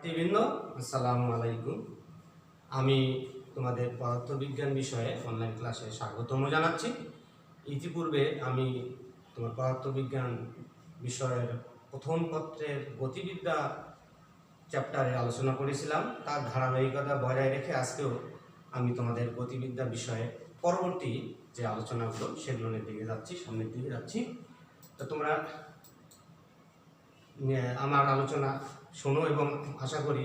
বিভিন্ন আসসালামু আলাইকুম। আমি তোমাদের পদার্থবিজ্ঞান বিষয়ে অনলাইন ক্লাসে স্বাগতম জানাচ্ছি। ইতিপূর্বে আমি তোমার পদার্থবিজ্ঞান বিষয়ের প্রথম পত্রের গতিবিদ্যা চ্যাপ্টারে আলোচনা করেছিলাম। তার ধারাবাহিকতা বজায় রেখে আজকেও আমি তোমাদের গতিবিদ্যা বিষয়ে পরবর্তী যে আলোচনাগুলো সেগুলোর দিকে যাচ্ছি, সামনের দিকে যাচ্ছি। তো তোমরা আমার আলোচনা শোনো এবং আশা করি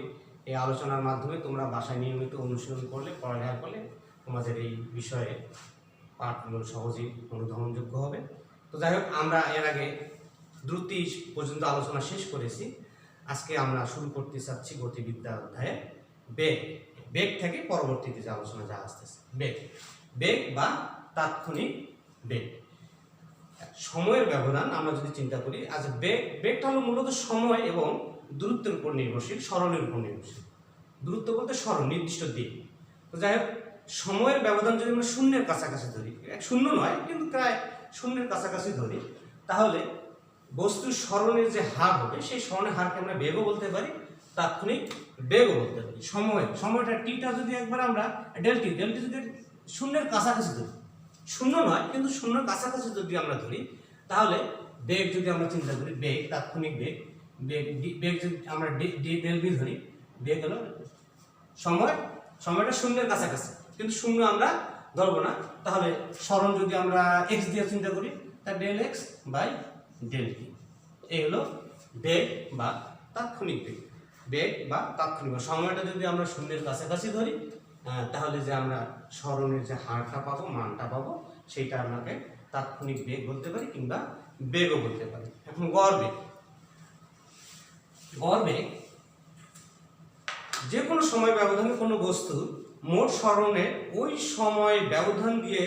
এই আলোচনার মাধ্যমে তোমরা বাসায় নিয়মিত অনুশীলন করলে, পড়ালেখা করলে তোমাদের এই বিষয়ে পাঠগুলো সহজেই অনুধাবনযোগ্য হবে। তো যাই হোক, আমরা এর আগে দ্রুতি পর্যন্ত আলোচনা শেষ করেছি। আজকে আমরা শুরু করতে চাচ্ছি গতিবিদ্যা অধ্যায়ে বেগ। বেগ থেকে পরবর্তীতে যে আলোচনা যা আসতেছে, বেগ বেগ বা তাৎক্ষণিক বেগ। সময়ের ব্যবধান আমরা যদি চিন্তা করি, আচ্ছা বেগটা হলো মূলত সময় এবং দূরত্বের উপর নির্ভরশীল, সরণের উপর নির্ভরশীল। দূরত্ব বলতে সরণ, নির্দিষ্ট দিক। তো যাই হোক, সময়ের ব্যবধান যদি আমরা শূন্যের কাছাকাছি ধরি, শূন্য নয় কিন্তু প্রায় শূন্যের কাছাকাছি ধরি, তাহলে বস্তুর সরণের যে হার হবে সেই সরণের হারকে আমরা বেগও বলতে পারি, তাৎক্ষণিক বেগও বলতে পারি। সময়টা টিটা যদি একবার আমরা ডেলটি যদি শূন্যের কাছাকাছি ধরি, শূন্য নয় কিন্তু শূন্যের কাছাকাছি যদি আমরা ধরি, তাহলে বেগ যদি আমরা চিন্তা করি, বেগ তাৎক্ষণিক বেগ, বেগ যদি আমরা ডেল বি ধরি, বেগ হলো সময়টা শূন্যের কাছাকাছি কিন্তু শূন্য আমরা ধরবো না। তাহলে সরণ যদি আমরা এক্স দিয়ে চিন্তা করি, তা del x by del t. এই হলো বেগ বা তাৎক্ষণিক বেগ। বেগ বা তাৎক্ষণিক সময়টা যদি আমরা শূন্যের কাছাকাছি ধরি, তাহলে যে আমরা সরণের যে হারটা পাবো, মানটা পাবো, সেইটা আপনাকে তাৎক্ষণিক বেগ বলতে পারি কিংবা বেগও বলতে পারি। এখন গড় বেগ যে কোনো সময় ব্যবধানে কোনো বস্তু মোট সরণের ওই সময় ব্যবধান দিয়ে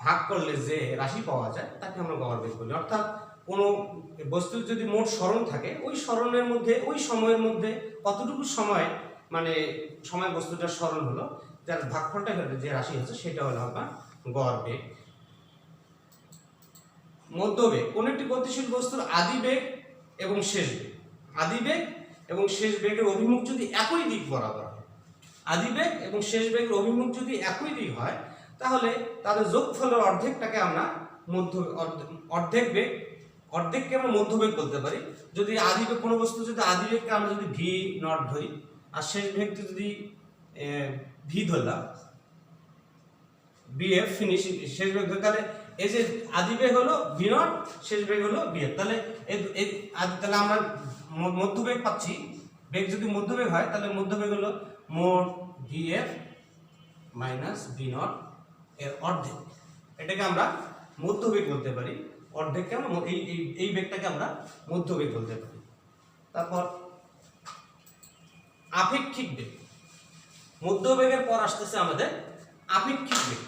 ভাগ করলে যে রাশি পাওয়া যায় তাকে আমরা গড় বেগ বলি। অর্থাৎ কোনো বস্তুর যদি মোট সরণ থাকে, ওই সরণের মধ্যে ওই সময়ের মধ্যে কতটুকু সময় সময় বস্তুটার সরণ হলো, যার ভাগফলটা যে রাশি হচ্ছে সেটা হলো আপনার গড় বেগ। মধ্যবেগ কোন একটি গতিশীল বস্তুর আদি বেগ এবং শেষ বেগ। আদি বেগ এবং শেষ বেগের অভিমুখ যদি একই দিক বরাবর হয়, আদি বেগ এবং শেষ বেগের অভিমুখ যদি একই দিক হয়, তাহলে তাদের যোগফলের অর্ধেকটাকে আমরা অর্ধেককে আমরা মধ্যবেগ বলতে পারি। যদি আদি বেগ কোনো বস্তু যদি আদি বেগকে আমরা যদি ভি নট ধরি আর শেষ বেগকে যদি ভি ধরলাম, বিএফ ফিনিশিং শেষ বেগ ধরে, তাহলে এই যে আদি বেগ হলো ভি নট, শেষ বেগ হলো বিএফ। তাহলে তাহলে আমরা মধ্যবেগ পাচ্ছি। বেগ যদি মধ্যবেগ হয় তাহলে মধ্যবেগ হলো মোট ভিএফ মাইনাস ভি নট এর অর্ধেক। এটাকে আমরা মধ্যবেগ বলতে পারি। অর্ধেককে আমরা এই বেগটাকে আমরা মধ্যবেগ বলতে পারি। তারপর আপেক্ষিক বেগ। মধ্যবেগের পর আসতেছে আমাদের আপেক্ষিক বেগ।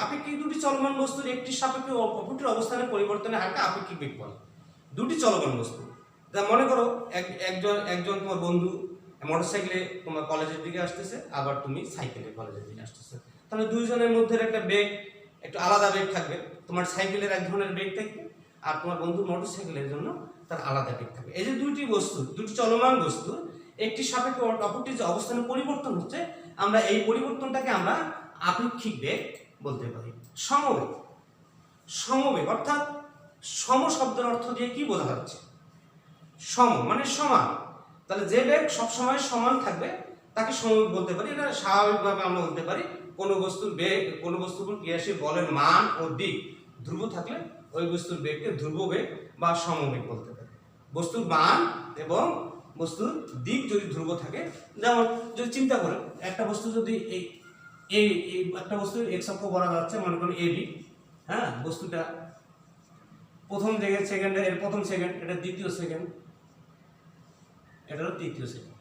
আপেক্ষিক দুটি চলমান বস্তুর একটি সাপেক্ষে অপরটির অবস্থানের পরিবর্তনের হারকে আপেক্ষিক বেগ বলে। দুটি চলমান বস্তু, যা মনে করো একজন তোমার বন্ধু মোটরসাইকেলে তোমার কলেজের দিকে আসতেছে, আবার তুমি সাইকেলে কলেজের দিকে আসতেছে, তাহলে দুইজনের মধ্যে একটা বেগ, একটু আলাদা বেগ থাকবে। তোমার সাইকেলের এক ধরনের বেগ থাকবে আর তোমার বন্ধু মোটরসাইকেলের জন্য তার আলাদা বেগ থাকবে। এই যে দুটি চলমান বস্তু একটি সাপেক্ষে অপরটির যে অবস্থানের পরিবর্তন হচ্ছে, আমরা এই পরিবর্তনটাকে আমরা আপেক্ষিক বেগ বলতে পারি। সমবেগ অর্থাৎ সম শব্দের অর্থ দিয়ে কি বোঝা যাচ্ছে? সম মানে সমান। তাহলে যে বেগ সবসময় সমান থাকবে তাকে সমবেগ বলতে পারি। এটা স্বাভাবিকভাবে আমরা বলতে পারি কোনো বস্তুর বেগ, কোনো বস্তুর উপর ক্রিয়াশীল বলের মান ও দিক ধ্রুব থাকলে ওই বস্তুর বেগকে ধ্রুব বেগ বা সমবেগ বলতে পারি। বস্তুর মান এবং বস্তুর দিক যদি ধ্রুব থাকে, যেমন যদি চিন্তা করেন একটা বস্তু যদি এই একটা বস্তু এক্স অক্ষ বরাবর যাচ্ছে, মনে করুন এবি, হ্যাঁ, বস্তুটা প্রথম সেকেন্ডে এর প্রথম সেকেন্ড, এটা দ্বিতীয় সেকেন্ড, এটা হলো তৃতীয় সেকেন্ড।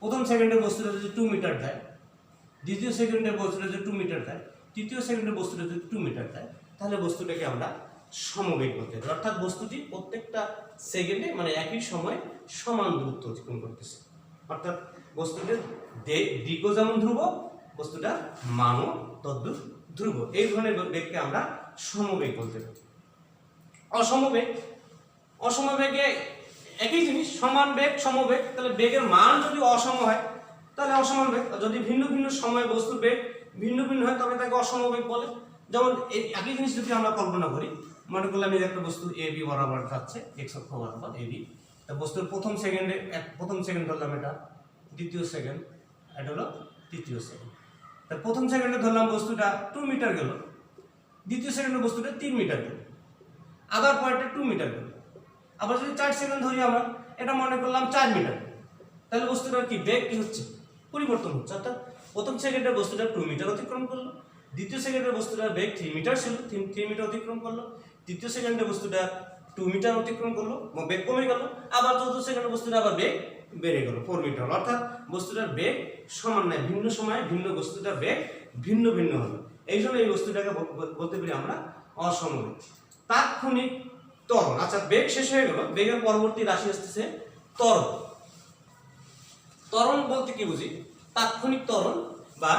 প্রথম সেকেন্ডের বস্তুটা যদি 2 মিটার দেয়, দ্বিতীয় সেকেন্ডের বস্তুটা যদি 2 মিটার দেয়, তৃতীয় সেকেন্ডের বস্তুটা যদি 2 মিটার দেয়, তাহলে বস্তুটাকে আমরা সমবেগ বলতে পারি। অর্থাৎ বস্তুটি প্রত্যেকটা সেকেন্ডে মানে একই সময় সমান দূরত্ব অতিক্রম করতেছে। অর্থাৎ বস্তুটির দিকও যেমন ধ্রুব, বস্তুটার মানও তদ্রুপ ধ্রুব। এই ধরনের বেগকে আমরা সমবেগ বলতে পারি। অসমবেগে একই জিনিস, সমান বেগ সমবেগ, তাহলে বেগের মান যদি অসম হয় তাহলে অসমান বেগ, যদি ভিন্ন ভিন্ন সময়ে বস্তুর বেগ ভিন্ন ভিন্ন হয় তবে তাকে অসমবেগ বলে। যেমন এই একই জিনিস যদি আমরা কল্পনা করি, মনে করলাম এই একটা বস্তু এ বি বরাবর যাচ্ছে, এক্স অক্ষ বরাবর এ বি, তা বস্তুর প্রথম সেকেন্ড ধরলাম এটা, দ্বিতীয় সেকেন্ড, এটা হলো তৃতীয় সেকেন্ড। তা প্রথম সেকেন্ডে ধরলাম বস্তুটা 2 মিটার গেল, দ্বিতীয় সেকেন্ডে বস্তুটা 3 মিটার গেল, আবার পরেরটা 2 মিটার গেল। আবার যদি 4 সেকেন্ড ধরি আমরা, এটা মনে করলাম 4 মিটার, তাহলে বস্তুটার কি বেগ কি হচ্ছে, পরিবর্তন হচ্ছে। অর্থাৎ প্রথম সেকেন্ডের বস্তুটা 2 মিটার অতিক্রম করলো, দ্বিতীয় সেকেন্ডের বস্তুটার বেগ 3 মিটার ছিল, 3 মিটার অতিক্রম করলো, তৃতীয় সেকেন্ডে বস্তুটা 2 মিটার অতিক্রম করলো, বেগ কমে গেল, আবার চতুর্থ সেকেন্ডে বস্তুটা আবার বেগ বেড়ে গেল 4 মিটার। অর্থাৎ বস্তুটার বেগ সমান নয়, ভিন্ন সময়ে ভিন্ন বস্তুটার বেগ ভিন্ন ভিন্ন হলো, এই জন্য এই বস্তুটাকে বলতে পারি আমরা অসমবেগ। তাৎক্ষণিক ত্বরণ, আচ্ছা বেগ শেষ হয়ে গেল, বেগের পরবর্তী রাশি আসতেছে ত্বরণ। ত্বরণ বলতে কি বুঝি, তাৎক্ষণিক ত্বরণ বা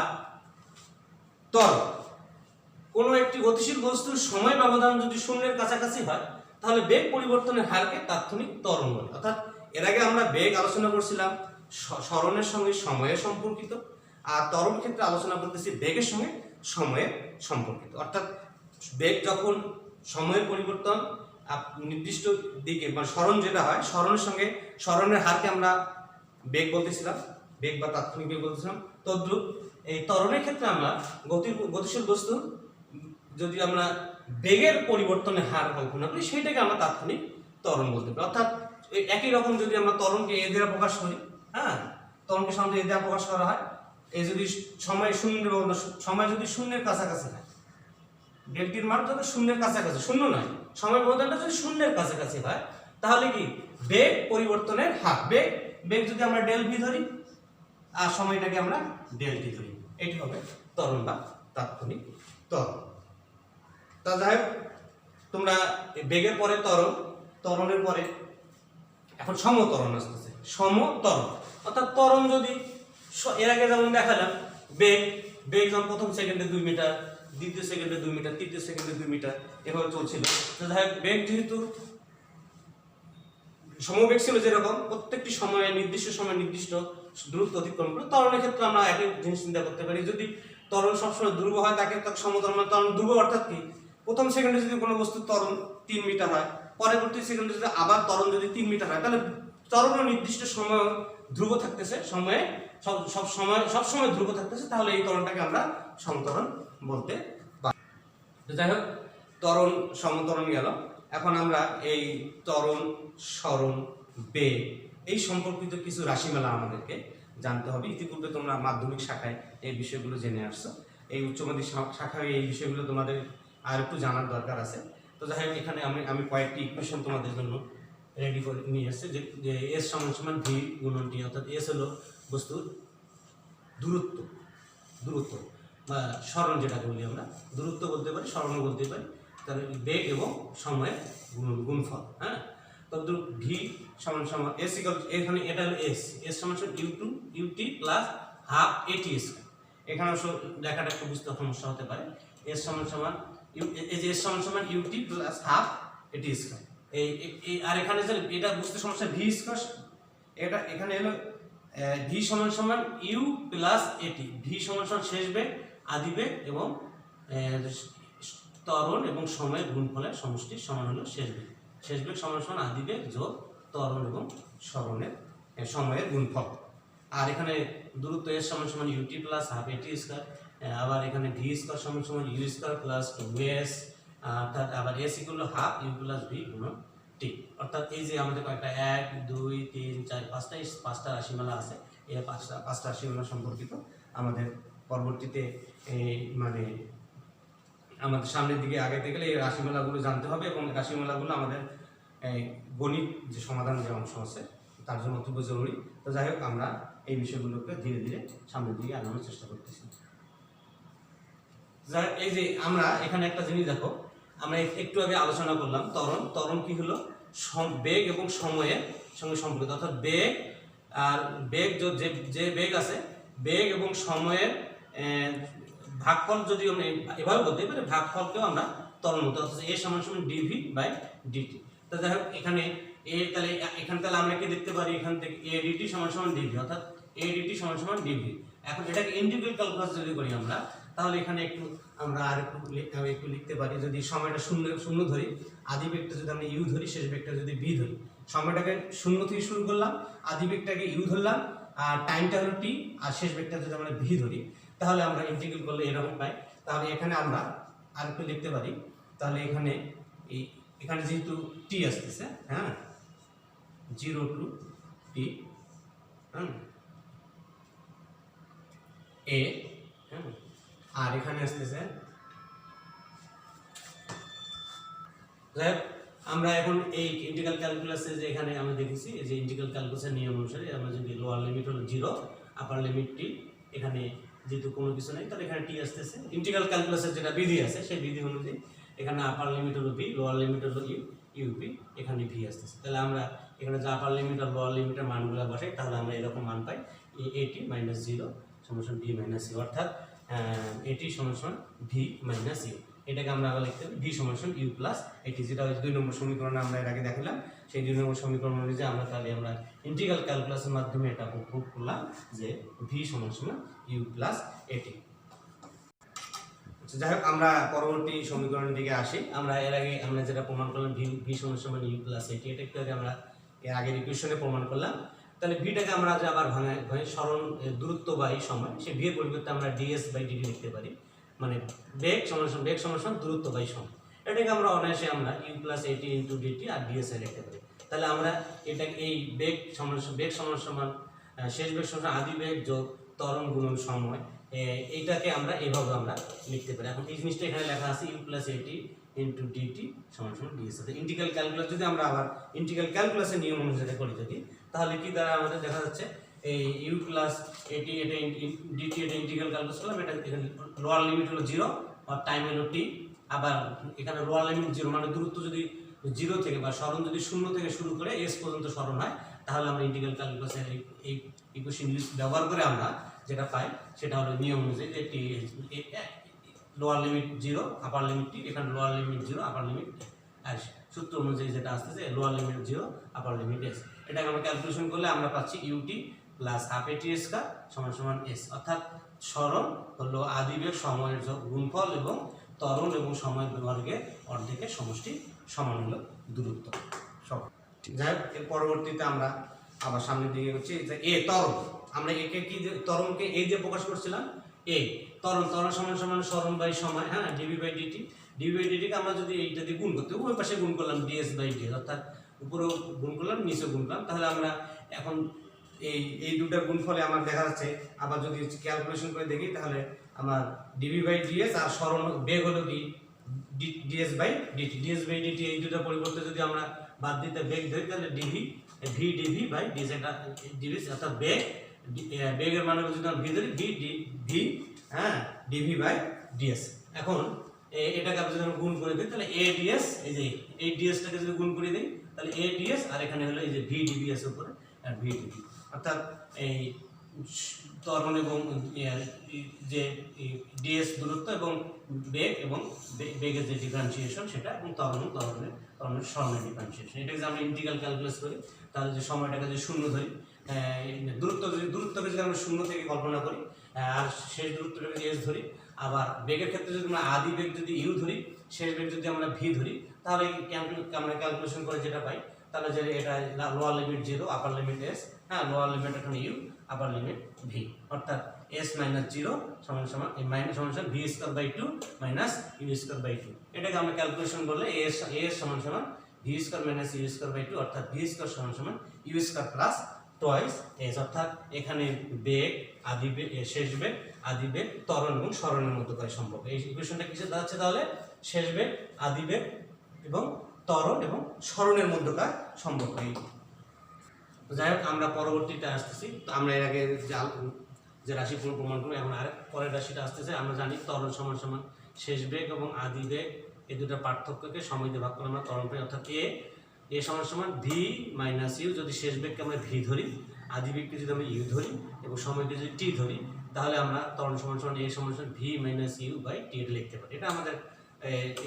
ত্বরণ। কোনো একটি গতিশীল বস্তুর সময় ব্যবধান যদি শূন্যের কাছাকাছি হয় তাহলে বেগ পরিবর্তনের হারকে তাৎক্ষণিক ত্বরণ বলে। অর্থাৎ এর আগে আমরা বেগ আলোচনা করছিলাম সরণের সঙ্গে সময়ের সম্পর্কিত, আর ত্বরণ ক্ষেত্রে আলোচনা করতেছি বেগের সঙ্গে সময়ের সম্পর্কিত। অর্থাৎ বেগ যখন সময়ের পরিবর্তন নির্দিষ্ট দিকে বা সরণ যেটা হয়, সরণের সঙ্গে সরণের হারকে আমরা বেগ বলতেছিলাম, বেগ বা তাৎক্ষণিক বেগ বলতেছিলাম। তদ্রুপ এই ত্বরণের ক্ষেত্রে আমরা গতিশীল বস্তু যদি আমরা বেগের পরিবর্তনের হার কল্পনা করি সেইটাকে আমরা তাৎক্ষণিক ত্বরণ বলতে পারি। অর্থাৎ একই রকম যদি আমরা ত্বরণকে এ দ্বারা প্রকাশ করি, হ্যাঁ ত্বরণকে সাধারণত এ দ্বারা প্রকাশ করা হয়, এই যদি সময় সময় যদি শূন্যের কাছাকাছি হয়, ডেলটির মান যদি শূন্যের কাছাকাছি, শূন্য নয়, সময় ব্যবধানটা যদি শূন্যের কাছাকাছি হয় তাহলে কি বেগ পরিবর্তনের হার, বেগ যদি আমরা ডেল ভি ধরি আর সময়টাকে আমরা ডেল টি ধরি, এটি হবে ত্বরণ বা তাৎক্ষণিক ত্বরণ। তা যাই হোক, তোমরা বেগের পরে ত্বরণ, ত্বরণের পরে এখন সমত্বরণ আসতেছে। সমত্বরণ অর্থাৎ ত্বরণ যদি এর আগে যেমন দেখালাম বেগ যেমন প্রথম সেকেন্ডে 2 মিটার, দ্বিতীয় সেকেন্ডে 2 মিটার, তৃতীয় সেকেন্ডে 2 মিটার এভাবে চলছিল। তো যাই হোক, বেগ যেহেতু সমবেগ ছিল যেরকম, প্রত্যেকটি সময়ে নির্দিষ্ট সময় নির্দিষ্ট দূরত্ব অতিক্রম করে, ত্বরণের ক্ষেত্রে আমরা একই জিনিস চিন্তা করতে পারি। যদি ত্বরণ সবসময় ধ্রুব হয় তাকে সমত্বরণ, ত্বরণ ধ্রুব অর্থাৎ কি, প্রথম সেকেন্ডে যদি কোনো বস্তুর ত্বরণ 3 মিটার হয়, পরবর্তী সেকেন্ডে যদি আবার ত্বরণ যদি 3 মিটার হয়, তাহলে ত্বরণও নির্দিষ্ট সময় ধ্রুব থাকতেছে, সময়ে সব সময় ধ্রুব থাকতেছে, তাহলে এই ত্বরণটাকে আমরা সমত্বরণ বলতে পারি। যাই হোক, ত্বরণ সমত্বরণ গেল। এখন আমরা এই ত্বরণ, সরণ, বেগ এই সম্পর্কিত কিছু রাশিমালা আমাদেরকে জানতে হবে। ইতিপূর্বে তোমরা মাধ্যমিক শাখায় এই বিষয়গুলো জেনে আসছো, এই উচ্চ মাধ্যমিক শাখায় এই বিষয়গুলো তোমাদের আর একটু জানার দরকার আছে। তো যাই হোক, এখানে আমি কয়েকটি ইকুয়েশন তোমাদের জন্য রেডি করে নিয়ে আসছি, যে এস সমান ভি গুণন টি, অর্থাৎ এস হলো বস্তুর দূরত্ব বা সরণ, যেটাকে বলি আমরা দূরত্ব বলতে পারি, সরণও বলতে পারি। তাহলে বেগ এবং সময়ের গুণফল, হ্যাঁ। তদ্রুপ ভি সমান এস ইকুয়াল, এখানে এটা হলো এস সমান u t plus half a t square. এখানে লেখাটা একটু বুঝতে সমস্যা হতে পারে। এস সমান এই যে এস সমান u t plus half a t square, এই আর এখানে যে এটা বুঝতে সমস্যা ভি স্কয়ার, এটা এখানে হলো ভি সমান ইউ প্লাস এটি, ভি সমান শেষ বেগ, আদি বেগ এবং ত্বরণ এবং সময়ের গুণফলের সমষ্টি সমান হলো শেষ বেগ। শেষ বেগ সমান আদি বেগ যোগ ত্বরণ এবং সরণের সময়ের গুণফল। আর এখানে দূরত্ব এস সমান u t plus half a t square, আবার এখানে ভি স্কয়ার সমান ইউ স্কয়ার প্লাস 2s, অর্থাৎ আবার s equal half u plus v গুণন টি। অর্থাৎ এই যে আমাদের কয়েকটা 1 2 3 4 5টা রাশিমালা আছে, এই পাঁচটা রাশিমালা সম্পর্কিত আমাদের পরবর্তীতে মানে আমাদের সামনের দিকে আগাইতে গেলে এই রাশিমালাগুলো জানতে হবে, এবং রাশিমালাগুলো আমাদের গণিত যে সমাধান যে অংশ আছে তার জন্য অত্যন্ত জরুরি। তো যাই হোক, আমরা এই বিষয়গুলোকে ধীরে ধীরে সামনের দিকে আগানোর চেষ্টা করতেছি। এই যে আমরা এখানে একটা জিনিস দেখো, আমরা একটু আগে আলোচনা করলাম ত্বরণ কি হলো, বেগ এবং সময়ের সঙ্গে সম্পর্কিত। অর্থাৎ বেগ আর বেগ যে বেগ আছে, বেগ এবং সময়ের ভাগফল যদি আমরা এভাবে বলতে পারি, ভাগফলকেও আমরা ত্বরণ বলতে, অর্থাৎ এ সমান ডিভি বাই ডিটি। তো যাই হোক, এখানে তাহলে এখানে তাহলে আমরা কি দেখতে পারি, এখান থেকে ADT সমান সমান DV, অর্থাৎ ADT সমান সমান DV। এখন এটাকে ইন্টিগ্রাল ক্যালকুলাস যদি করি আমরা, তাহলে এখানে একটু আমরা আর একটু লিখতে পারি। যদি সময়টা শূন্য ধরি, আদি বেগটা যদি আমরা ইউ ধরি, শেষ বেগটা যদি ভি ধরি, সময়টাকে শূন্য থেকে শুরু করলাম, আদি বেগটাকে ইউ ধরলাম, আর টাইমটা হলো টি, আর শেষ বেগটা যদি আমরা ভি ধরি, তাহলে আমরা ইন্টিগ্রেট করলে এরকম পাই। তাহলে এখানে আমরা আর একটু লিখতে পারি। তাহলে এখানে যেহেতু টি আসতেছে, হ্যাঁ, 0 to t, এ, আর এখানে আসতেছে, আমরা এখন এই ইন্টিগ্রাল ক্যালকুলাসে যে এখানে আমরা দেখেছি, এই যে ইন্টিগ্রাল ক্যালকুলাসের নিয়ম অনুসারে আমরা যদি লোয়ার লিমিট হলো 0, আপার লিমিট টি, এখানে যেহেতু কোনো কিছু নেই তাহলে এখানে টি আসতেছে। ইন্টিগ্রাল ক্যালকুলাসের যেটা বিধি আছে সেই বিধি অনুযায়ী এখানে আপার লিমিট হলো ভি, লোয়ার লিমিট হলো ইউপি, এখানে ভি আসতেছে। তাহলে আমরা এখানে যে আপার লিমিট আর লোয়ার লিমিটের মানগুলো বসাই, তাহলে আমরা এরকম মান পাই, এটি মাইনাস 0 সমান ভি মাইনাস ইউ, অর্থাৎ এটি সমান ভি মাইনাস ইউ। এটাকে আমরা আবার লিখতে পারি ভি সমান ইউ প্লাস এটি, যেটা 2 নম্বর সমীকরণে আমরা এর আগে দেখালাম। সেই 2 নম্বর সমীকরণ অনুযায়ী আমরা তাহলে আমরা ইন্টিগ্রাল ক্যালকুলাসের মাধ্যমে এটা প্রুভ করলাম যে ভি সমান ইউ প্লাস এটি। যাই হোক, আমরা পরবর্তী সমীকরণের দিকে আসি। আমরা এর আগে আমরা যেটা প্রমাণ করলাম ভি সমান ইউ প্লাস এটি, এটা একটু আগে আমরা এর আগের ইকুয়েশনে প্রমাণ করলাম। তাহলে ভিটাকে আমরা যে আবার ভাঙায় সরণ দূরত্ব বা এই সময়, সেই ভি এর পরিবর্তে আমরা ডিএস বাই ডিটি লিখতে পারি, মানে বেগ সমান দূরত্ব বাই সময়। এটাকে আমরা অনায়াসে আমরা ইউ প্লাস এটি ইন্টু ডিটি আর ডিএস লিখতে পারি। তাহলে আমরা এটাকে এই বেগ সমান শেষ বেগ সমান আদি বেগ যোগ ত্বরণ গুণন সময়, এইটাকে আমরা এইভাবে আমরা লিখতে পারি। এখন এই জিনিসটা এখানে লেখা আছে ইউ প্লাস এটি ইন্টু ডিটি সমান ডিএস। ইন্টিগ্রাল ক্যালকুলাস যদি আমরা আবার ইন্টিগ্রাল ক্যালকুলাসের নিয়ম অনুসারে করি যদি, তাহলে কি দ্বারা আমাদের দেখা যাচ্ছে এই ইউ প্লাস এটি, এটা ডিটি, এটা ইন্টিগ্রাল ক্যালকুলাস করলাম, এটা এখানে লোয়ার লিমিট হলো 0 আর টাইম হলো টি, আবার এখানে লোয়ার লিমিট 0 মানে দূরত্ব যদি 0 থেকে বা সরণ যদি 0 থেকে শুরু করে এস পর্যন্ত সরণ হয়, তাহলে আমরা ইন্টিগ্রাল ক্যালকুলাসের এই ইকুয়েশন ব্যবহার করে আমরা যেটা পাই সেটা হলো নিয়ম অনুযায়ী যে টি lower limit 0 upper limit t, এখানে lower limit 0 upper limit s, সূত্র অনুযায়ী যেটা আসতেছে lower limit 0 upper limit s. এটাকে আমরা ক্যালকুলেশন করলে আমরা পাচ্ছি u t plus half a t square সমান এস, অর্থাৎ সরণ হলো আদিবেগ সময়ের গুণফল এবং ত্বরণ এবং সময় বর্গের অর্ধেকের সমষ্টি সমান হলো দূরত্ব। যাই হোক, এর পরবর্তীতে আমরা আবার সামনের দিকে হচ্ছে এ ত্বরণ। আমরা একে কি ত্বরণকে এই দিয়ে প্রকাশ করছিলাম, এ ত্বরণ সমান সরণ বাই সময়, হ্যাঁ, d v by d t. D v by ডিটিকে আমরা যদি এইটা দিয়ে গুণ করতে ওই পাশে গুণ করলাম ডিএস বাই ডিএস, অর্থাৎ উপরেও গুণ করলাম নিচেও গুণ করলাম। তাহলে আমরা এখন এই দুটার গুণফলে আমার দেখা যাচ্ছে, আবার যদি ক্যালকুলেশন করে দেখি তাহলে আমার ডিভি বাই ডিএস আর সরণ বেগ হলো কি ds by dt. Ds by dt এই দুটার পরিবর্তে যদি আমরা বাদ দিতে বেগ ধরি, তাহলে ডিভি বাই ডিএস, এটা ডিএস অর্থাৎ বেগের মানে যদি আমরা ভি ধরি ভি হ্যাঁ ডিভি বাই ডিএস। এখন এটাকে আমরা যদি গুণ করে দিই তাহলে এ ডিএস, এই যে এই ডিএসটাকে যদি গুণ করে দিই তাহলে এ ডিএস, আর এখানে হলো এই যে ভি ডিভি এর উপরে আর ভি ডিভি, অর্থাৎ এই ত্বরণ এবং যে ডিএস দূরত্ব এবং বেগ এবং বেগের যে ডিফারেন্সিয়েশন সেটা, এবং ত্বরণের সরণের ডিফারেন্সিয়েশন, এটাকে আমরা ইন্টিগ্রাল ক্যালকুলাস করি। তাহলে যে সময়টাকে যদি 0 ধরি, দূরত্বকে যদি আমরা 0 থেকে কল্পনা করি, আর শেষ দূরত্বটাকে যদি এস ধরি, আবার বেগের ক্ষেত্রে যদি আমরা আদি বেগ যদি ইউ ধরি, শেষ বেগ যদি আমরা ভি ধরি, তাহলে আমরা ক্যালকুলেশন করে যেটা পাই, তাহলে যে এটা lower limit 0 upper limit s, হ্যাঁ, লোয়ার লিমিট এখন ইউ আপার লিমিট ভি, অর্থাৎ এস মাইনাস 0 সমান minus v square by 2 minus u square by 2। এটাকে আমরা ক্যালকুলেশন করলে এস সমান v square minus u square by 2, অর্থাৎ ভি স্কয়ার সমান u square plus twice s, অর্থাৎ এখানে বেগ আদি বেগ শেষ বেগ আদি বেগ ত্বরণ এবং সরণের মধ্যকার সম্পর্ক। এই ইকুয়েশনটা কিসের দাঁড়াচ্ছে তাহলে? শেষ বেগ আদি বেগ এবং ত্বরণ এবং সরণের মধ্যকার সম্পর্ক। যাই হোক, আমরা পরবর্তীতে আসতেছি। তো আমরা এর আগে যে রাশি প্রমাণ করবো, এখন আরেক পরের রাশিটা আসতেছে। আমরা জানি ত্বরণ সমান শেষ বেগ এবং আদি বেগ, এই দুটার পার্থক্যকে সময় দিয়ে ভাগ করে আমরা ত্বরণ পাই, অর্থাৎ এ সমান ভি মাইনাস ইউ। যদি শেষ বেগকে আমরা ভি ধরি, আদি বেগকে যদি আমরা ইউ ধরি এবং সময়কে যদি টি ধরি, তাহলে আমরা ত্বরণ সমান এ সমান ভি মাইনাস ইউ বাই টি লিখতে পারি। এটা আমাদের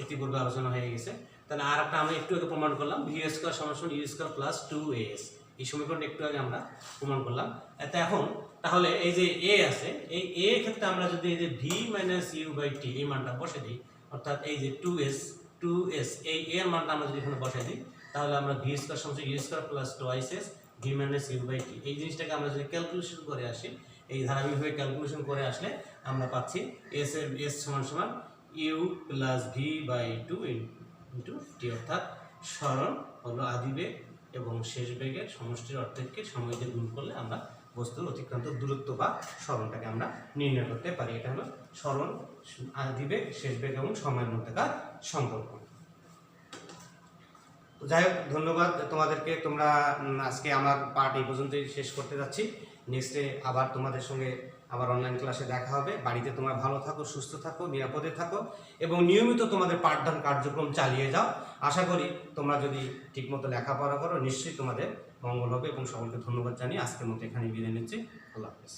ইতিপূর্বে আলোচনা হয়ে গেছে। তাহলে আর একটা আমরা একটু আগে প্রমাণ করলাম ভি স্কোয়ার সমান সমান ইউ স্কোয়ার প্লাস 2as, এই সমীকরণটা একটু আগে আমরা প্রমাণ করলাম। এতে এখন তাহলে এই যে এ আছে, এই এ এর ক্ষেত্রে আমরা যদি এই যে V minus u by t এই মানটা বসে দিই, অর্থাৎ এই যে 2s এই এর মানটা আমরা যদি এখানে বসাই দিই, তাহলে আমরা ভি স্কোয়ার সমান u square plus 2s v minus u by t এই জিনিসটাকে আমরা যদি ক্যালকুলেশন করে আসি, এই ধারাবাহিকভাবে ক্যালকুলেশন করে আসলে আমরা পাচ্ছি এস সমান সমান u plus v by 2 into t, অর্থাৎ সরণ হলো আদিবেগ এবং শেষ বেগের সমষ্টির অর্ধেককে সময় দিয়ে গুণ করলে আমরা বস্তুর অতিক্রান্ত দূরত্ব বা সরণটাকে আমরা নির্ণয় করতে পারি। এটা হলো সরণ, আদিবেগ, শেষ বেগ এবং সময়ের মধ্যেকার সম্পর্ক। যাই হোক, ধন্যবাদ তোমাদেরকে। তোমরা আজকে আমার পার্ট এই পর্যন্তই শেষ করতে যাচ্ছি। নেক্সটে আবার তোমাদের সঙ্গে আবার অনলাইন ক্লাসে দেখা হবে। বাড়িতে তোমরা ভালো থাকো, সুস্থ থাকো, নিরাপদে থাকো এবং নিয়মিত তোমাদের পাঠদান কার্যক্রম চালিয়ে যাও। আশা করি তোমরা যদি ঠিকমতো লেখাপড়া করো নিশ্চয়ই তোমাদের মঙ্গল হবে এবং সকলকে ধন্যবাদ জানিয়ে আজকের মতো এখানে বিদায় নিচ্ছি। আল্লাহ হাফেজ।